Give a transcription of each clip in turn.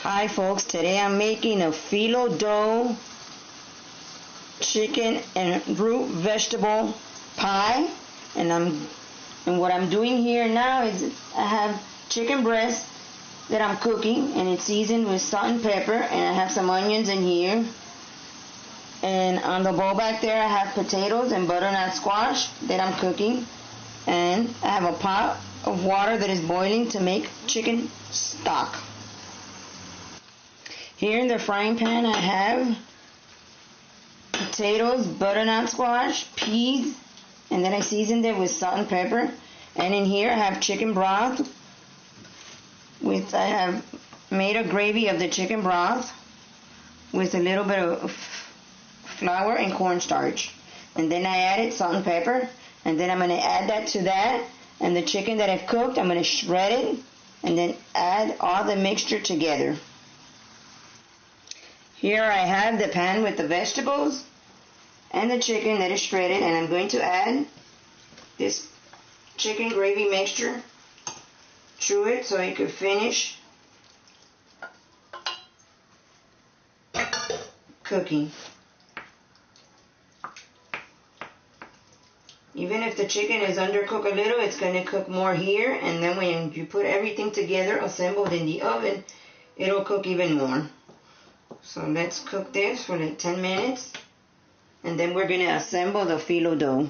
Hi folks, today I'm making a phyllo dough chicken and root vegetable pie, and what I'm doing here now is I have chicken breast that I'm cooking, and it's seasoned with salt and pepper, and I have some onions in here, and on the bowl back there I have potatoes and butternut squash that I'm cooking, and I have a pot of water that is boiling to make chicken stock. Here in the frying pan I have potatoes, butternut squash, peas, and then I seasoned it with salt and pepper. And in here I have chicken broth. I have made a gravy of the chicken broth with a little bit of flour and cornstarch. And then I added salt and pepper, and then I'm going to add that to that. And the chicken that I've cooked, I'm going to shred it and then add all the mixture together. Here I have the pan with the vegetables and the chicken that is shredded, and I'm going to add this chicken gravy mixture to it so it could finish cooking. Even if the chicken is undercooked a little, it's going to cook more here, and then when you put everything together assembled in the oven, it'll cook even more. So let's cook this for like 10 minutes, and then we're going to assemble the phyllo dough.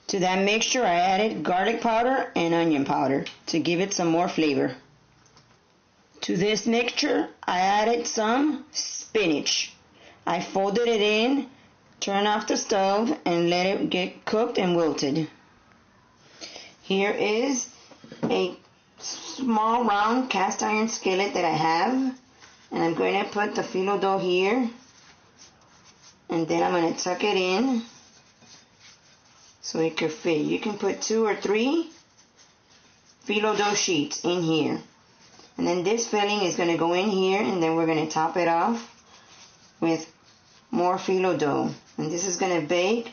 To that mixture I added garlic powder and onion powder to give it some more flavor. To this mixture I added some spinach. I folded it in, turned off the stove, and let it get cooked and wilted. Here is a small round cast iron skillet that I have. And I'm going to put the phyllo dough here, and then I'm going to tuck it in so it can fit. You can put 2 or 3 phyllo dough sheets in here. And then this filling is going to go in here, and then we're going to top it off with more phyllo dough. And this is going to bake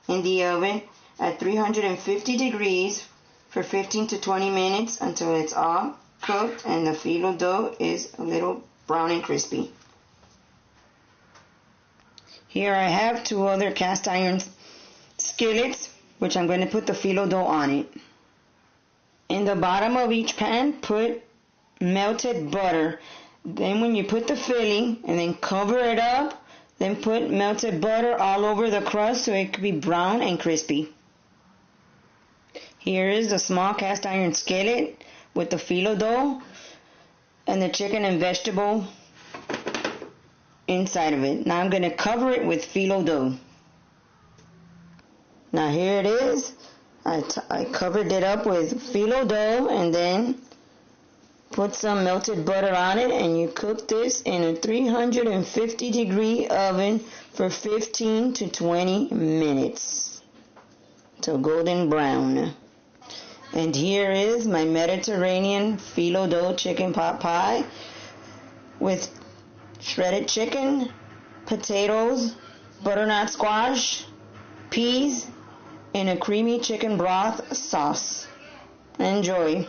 in the oven at 350 degrees for 15 to 20 minutes until it's all cooked and the phyllo dough is a little brown and crispy. Here I have 2 other cast iron skillets, which I'm going to put the phyllo dough on it. In the bottom of each pan, put melted butter. Then when you put the filling, and then cover it up, then put melted butter all over the crust so it could be brown and crispy. Here is the small cast iron skillet with the phyllo dough and the chicken and vegetable inside of it. Now I'm going to cover it with phyllo dough. Now here it is. I covered it up with phyllo dough and then put some melted butter on it, and you cook this in a 350 degree oven for 15 to 20 minutes till golden brown. And here is my Mediterranean phyllo dough chicken pot pie with shredded chicken, potatoes, butternut squash, peas, and a creamy chicken broth sauce. Enjoy.